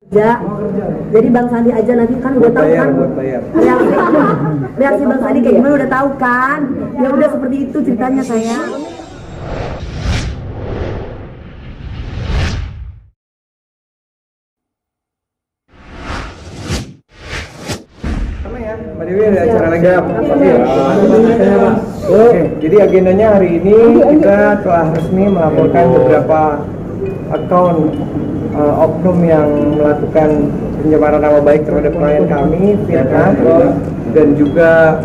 Ya, jadi Bang Sandi aja nanti kan udah tahu kan reaksi Bang Sandi kayak gimana udah tahu kan, ya udah seperti itu ceritanya saya. Mbak Dewi ada acara lagi. Oke, jadi agendanya hari ini kita telah resmi melaporkan beberapa akun oknum yang melakukan pencemaran nama baik terhadap klien kami, fitnah, dan juga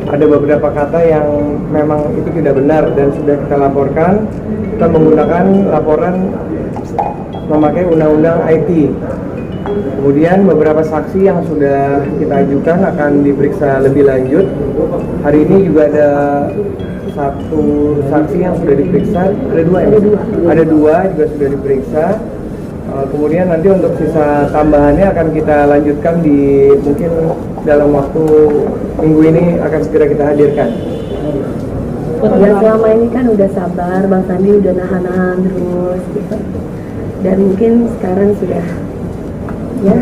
ada beberapa kata yang memang itu tidak benar dan sudah kita laporkan. Kita menggunakan laporan memakai undang-undang IT. Kemudian beberapa saksi yang sudah kita ajukan akan diperiksa lebih lanjut. Hari ini juga ada satu saksi yang sudah diperiksa, ada dua juga sudah diperiksa. Kemudian nanti untuk sisa tambahannya akan kita lanjutkan di mungkin dalam waktu minggu ini akan segera kita hadirkan. Ya selama ini kan udah sabar, Bang Sandi udah nahan-nahan terus gitu. Dan mungkin sekarang sudah ya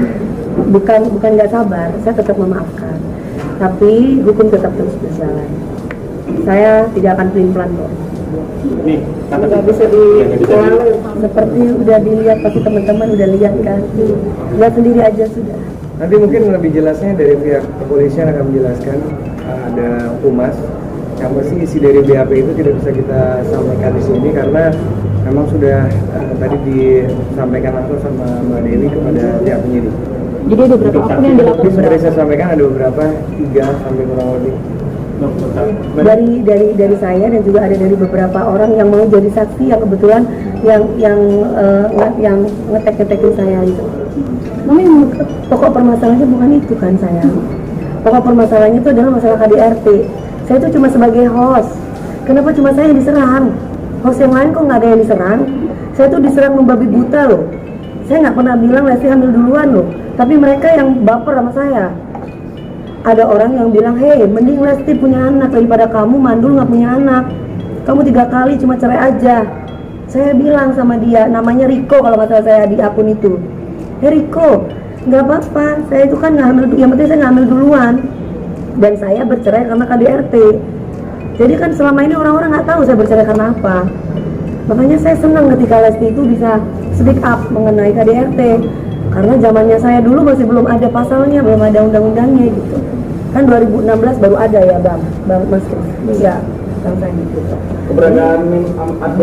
bukan nggak sabar, saya tetap memaafkan, tapi hukum tetap terus berjalan. Saya tidak akan pelin-pelan kok. Nih, nggak bisa diulang seperti udah dilihat, pasti teman-teman udah lihat kan, lihat sendiri aja sudah. Nanti mungkin lebih jelasnya dari pihak kepolisian akan menjelaskan, ada humas. Yang pasti isi dari BAP itu tidak bisa kita sampaikan di sini karena memang sudah tadi disampaikan langsung sama Mbak Dewi kepada pihak penyidik. Jadi ada berapa akun yang dilakukan? Seperti saya sampaikan ada beberapa, 3 sampai kurang lebih. Dari saya dan juga ada dari beberapa orang yang mau jadi saksi yang kebetulan yang ngetek-ngetekin saya itu. Namanya pokok permasalahannya bukan itu kan saya. Pokok permasalahannya itu adalah masalah KDRT. Saya itu cuma sebagai host. Kenapa cuma saya yang diserang? Host yang lain kok nggak ada yang diserang? Saya tuh diserang membabi buta loh. Saya nggak pernah bilang Lesti hamil duluan loh. Tapi mereka yang baper sama saya. Ada orang yang bilang, hei mending Lesti punya anak daripada kamu mandul nggak punya anak. Kamu 3 kali cuma cerai aja. Saya bilang sama dia, namanya Riko kalau nggak salah saya di akun itu. Hei Riko, nggak apa-apa. Saya itu kan nggak hamil, yang penting saya nggak hamil duluan. Dan saya bercerai karena KDRT. Jadi kan selama ini orang-orang nggak tahu saya bercerai karena apa. Makanya saya senang ketika Lesti itu bisa speak up mengenai KDRT. Karena zamannya saya dulu masih belum ada pasalnya, belum ada undang-undangnya gitu. Kan 2016 baru ada ya Bang Mas Kris. Iya, Bang Sandi gitu. Keberadaan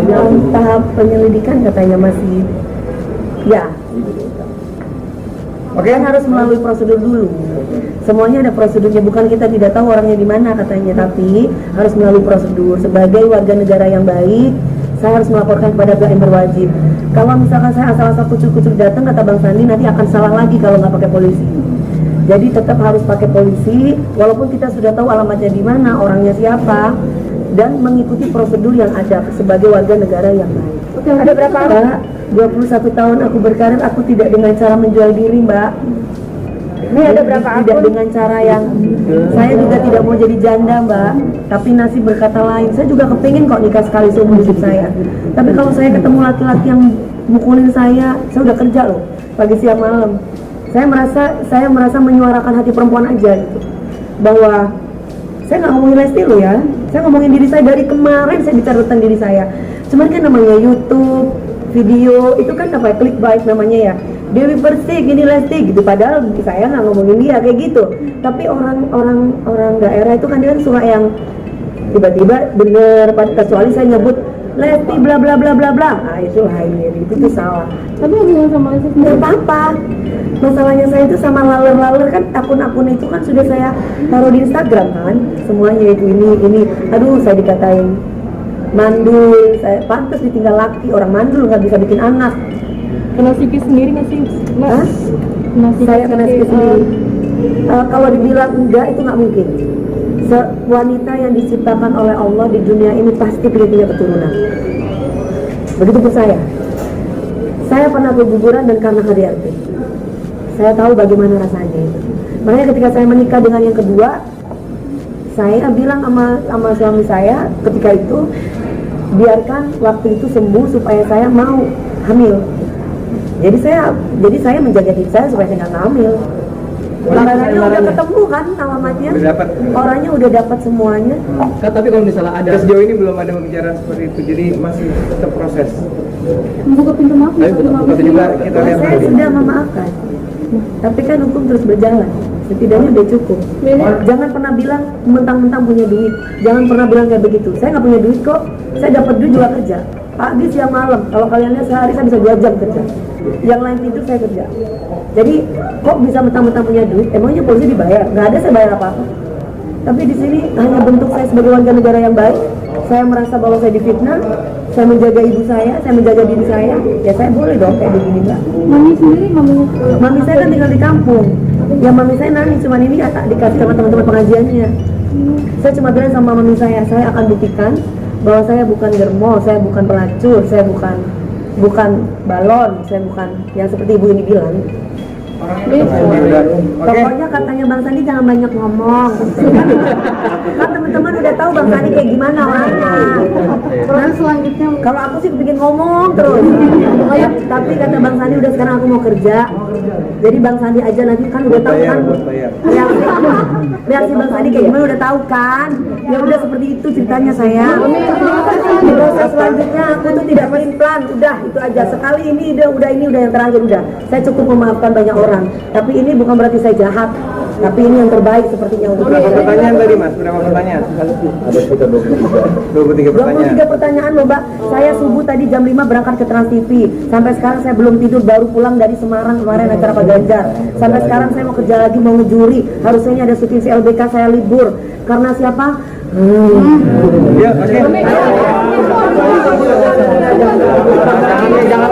dalam tahap penyelidikan katanya masih ya. Oke, kan harus melalui prosedur dulu. Semuanya ada prosedurnya, bukan kita tidak tahu orangnya di mana katanya, tapi harus melalui prosedur. Sebagai warga negara yang baik, saya harus melaporkan kepada pihak yang berwajib. Kalau misalkan saya asal-asal kucur-kucur datang, kata Bang Sandi, nanti akan salah lagi kalau nggak pakai polisi. Jadi tetap harus pakai polisi, walaupun kita sudah tahu alamatnya di mana, orangnya siapa, dan mengikuti prosedur yang ada sebagai warga negara yang baik. Oke, ada berapa? Mbak, 21 tahun aku berkarir, aku tidak dengan cara menjual diri, Mbak. Ini ada berapa akun? Tidak dengan cara yang saya juga tidak mau jadi janda, Mbak. Tapi nasib berkata lain. Saya juga kepingin kok nikah sekali seumur hidup saya. Tapi kalau saya ketemu laki-laki yang mukulin saya udah kerja loh, pagi siang malam. Saya merasa menyuarakan hati perempuan aja gitu. Bahwa saya nggak ngomongin Lesti loh ya. Saya ngomongin diri saya dari kemarin, saya bicara tentang diri saya. Cuman kan namanya YouTube, video itu kan apa clickbait namanya ya. Dewi Persik, ini Lesti gitu, padahal saya nggak ngomongin dia kayak gitu. Tapi orang daerah itu kan dia kan suka yang tiba-tiba bener, kecuali saya nyebut Lesti bla bla bla bla bla. Nah itu lain, itu salah. Tapi hubungan sama Lesti nggak apa-apa. Masalahnya saya itu sama laler kan, akun-akun itu kan sudah saya taruh di Instagram kan, semuanya itu ini. Aduh, saya dikatain mandul, saya pantas ditinggal laki, orang mandul nggak bisa bikin anak. kena psikis sendiri nggak sih, Mas? Saya kena psikis sendiri. Kalau dibilang enggak, itu nggak mungkin. Wanita yang diciptakan oleh Allah di dunia ini pasti punya keturunan. Begitupun saya. Saya pernah keguguran dan karena KDRT. Saya tahu bagaimana rasanya itu. Makanya ketika saya menikah dengan yang kedua, saya bilang sama suami saya ketika itu, biarkan waktu itu sembuh supaya saya mau hamil. Jadi saya menjaga diri saya supaya saya nggak ngambil. Lembarannya udah ketemu kan alamatnya, Udah dapat. orangnya udah dapat semuanya. Kan tapi kalau misalnya ada Sejauh ini belum ada pembicaraan seperti itu, jadi masih tetap proses. Buka pintu maaf. Tapi betul juga kita lihat Saya nanti. sudah memaafkan, tapi kan hukum terus berjalan. Setidaknya udah cukup. Jangan pernah bilang mentang-mentang punya duit. Jangan pernah bilang kayak begitu. Saya nggak punya duit kok. Saya dapat duit juga kerja. Pagi, siang, malam. Kalau kalian lihat sehari saya bisa 2 jam kerja. Yang lain tidur saya kerja. Jadi kok bisa mentang-mentang punya duit? Emangnya polisi dibayar? Nggak ada saya bayar apa-apa. Tapi di sini hanya bentuk saya sebagai warga negara yang baik. Saya merasa bahwa saya difitnah. Saya menjaga ibu saya menjaga diri saya. Ya saya boleh dong kayak begini mbak. Mami sendiri, Mami saya kan tinggal di kampung. Ya mami saya nangis cuma ini dikasih sama teman-teman pengajiannya. Saya cuma bilang sama mami saya akan buktikan bahwa saya bukan germo, saya bukan pelacur, saya bukan balon, saya bukan yang seperti ibu ini bilang. Pokoknya katanya Bang Sandi jangan banyak ngomong. Kan teman-teman udah tahu Bang Sandi kayak gimana orangnya. proses selanjutnya Kalau aku sih bikin ngomong terus. Tapi kata Bang Sandi udah sekarang aku mau kerja. Jadi Bang Sandi aja nanti kan udah tahu kan. Buat bayar. Reaksi Bang Sandi kayak gimana udah tahu kan. Ya udah seperti itu ceritanya saya. Proses selanjutnya aku tuh tidak main plan. Udah itu aja. Sekali ini udah yang terakhir udah. Saya cukup memaafkan banyak orang. Tapi ini bukan berarti saya jahat. Tapi ini yang terbaik sepertinya untuk Berapa saya. pertanyaan tadi mas? Berapa pertanyaan? ada sekitar 23 pertanyaan. 23 pertanyaan loh Mbak. Saya subuh tadi jam 5 berangkat ke Trans TV. Sampai sekarang saya belum tidur, baru pulang dari Semarang kemarin acara Pak Ganjar. Sampai sekarang saya mau kerja lagi, mau ngejuri. Harusnya ini ada syuting CLBK, saya libur. Karena siapa? Ya, oke. Jangan